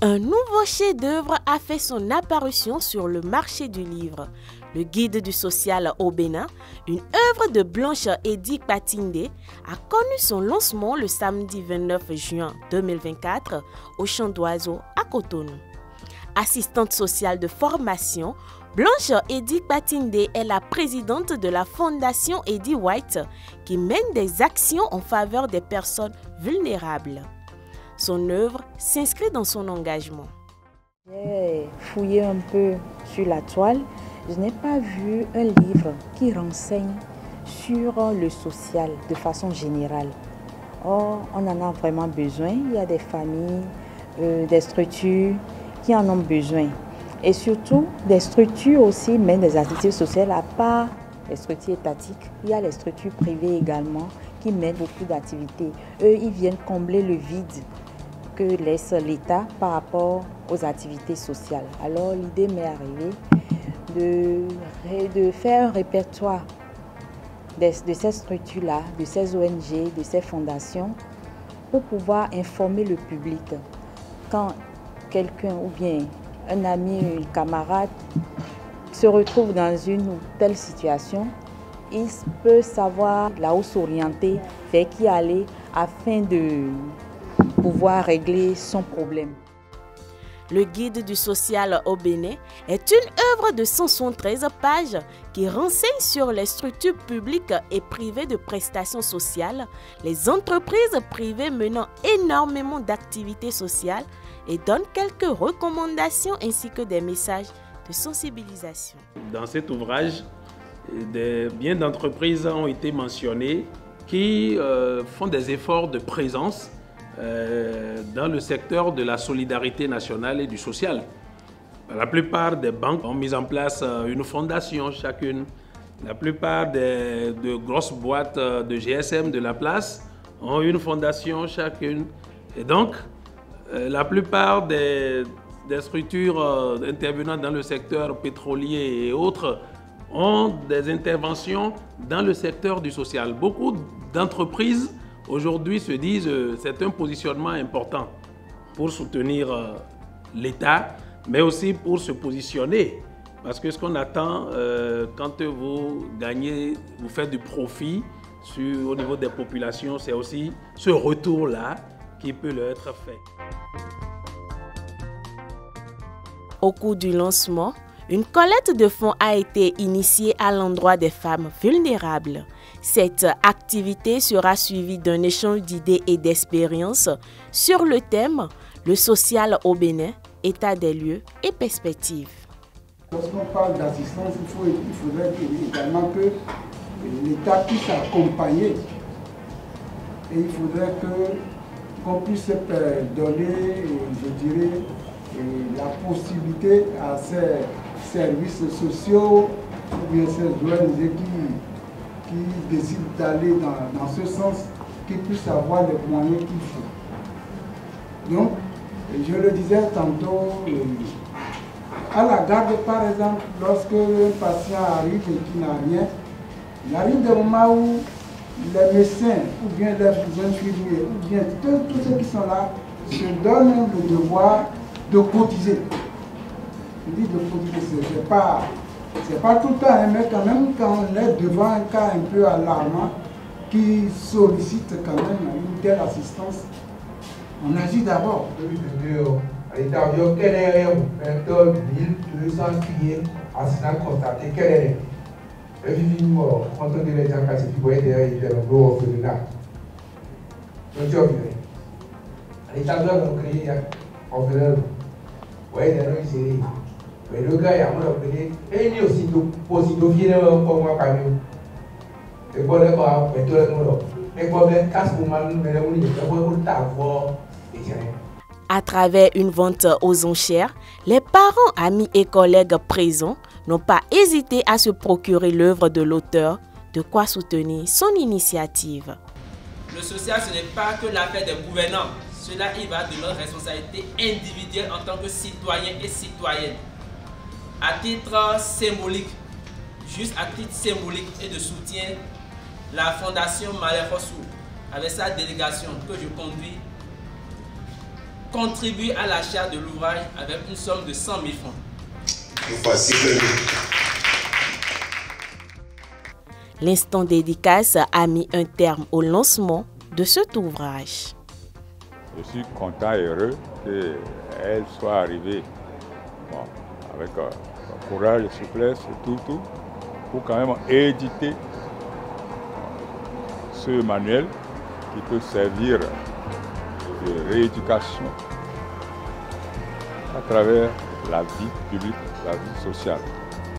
Un nouveau chef-d'œuvre a fait son apparition sur le marché du livre. Le guide du social au Bénin, une œuvre de Blanche Edi Kpatindé, a connu son lancement le samedi 29 juin 2024 au Champ d'Oiseaux à Cotonou. Assistante sociale de formation, Blanche Edi Kpatindé est la présidente de la Fondation Eddie White qui mène des actions en faveur des personnes vulnérables. Son œuvre s'inscrit dans son engagement. J'ai fouillé un peu sur la toile. Je n'ai pas vu un livre qui renseigne sur le social de façon générale. Or, on en a vraiment besoin. Il y a des familles, des structures qui en ont besoin. Et surtout, des structures aussi mènent des activités sociales à part les structures étatiques. Il y a les structures privées également qui mènent beaucoup d'activités. Eux, ils viennent combler le vide que laisse l'État par rapport aux activités sociales. Alors l'idée m'est arrivée de faire un répertoire de ces structures-là, de ces ONG, de ces fondations, pour pouvoir informer le public. Quand quelqu'un ou bien un ami, un camarade se retrouve dans une ou telle situation, il peut savoir là où s'orienter, vers qui aller, afin de pouvoir régler son problème. Le guide du social au Bénin est une œuvre de 173 pages qui renseigne sur les structures publiques et privées de prestations sociales, les entreprises privées menant énormément d'activités sociales et donne quelques recommandations ainsi que des messages de sensibilisation. Dans cet ouvrage, bien d'entreprises ont été mentionnées qui font des efforts de présence dans le secteur de la solidarité nationale et du social. La plupart des banques ont mis en place une fondation chacune. La plupart de grosses boîtes de GSM de la place ont une fondation chacune. Et donc, la plupart des structures intervenant dans le secteur pétrolier et autres ont des interventions dans le secteur du social. Beaucoup d'entreprises aujourd'hui se disent que c'est un positionnement important pour soutenir l'État, mais aussi pour se positionner. Parce que ce qu'on attend quand vous gagnez, vous faites du profit au niveau des populations, c'est aussi ce retour-là qui peut leur être fait. Au cours du lancement, une collecte de fonds a été initiée à l'endroit des femmes vulnérables. Cette activité sera suivie d'un échange d'idées et d'expériences sur le thème « Le social au Bénin, état des lieux et perspectives ». Lorsqu'on parle d'assistance, il faudrait également que l'État puisse accompagner. Et il faudrait qu'on puisse donner, je dirais, la possibilité à ces services sociaux ou bien ces ONG qui décident d'aller dans ce sens, qu'ils puissent avoir les moyens qu'il faut. Donc, je le disais tantôt, à la garde par exemple, lorsque un patient arrive et qui n'a rien, il arrive des moments où les médecins ou bien les infirmiers ou bien tous ceux qui sont là se donnent le devoir de cotiser. Je dis de cotiser, c'est pas tout le temps, hein, mais quand même quand on est devant un cas un peu alarmant qui sollicite quand même une telle assistance, on agit d'abord. Le gars est appelé et il aussi positofié comme moi quand même. Et bon les gars, et bon les casques pour mal mais à travers une vente aux enchères, les parents, amis et collègues présents n'ont pas hésité à se procurer l'œuvre de l'auteur, de quoi soutenir son initiative. Le social, ce n'est pas que l'affaire des gouvernants. Cela y va de notre responsabilité individuelle en tant que citoyens et citoyennes. À titre symbolique, juste à titre symbolique et de soutien, la Fondation Malé Rossou, avec sa délégation que je conduis, contribue à l'achat de l'ouvrage avec une somme de 100 000 francs. L'instant dédicace a mis un terme au lancement de cet ouvrage. Je suis content et heureux qu'elle soit arrivée avec courage et souplesse et tout, pour quand même éditer ce manuel qui peut servir de rééducation à travers la vie publique, la vie sociale.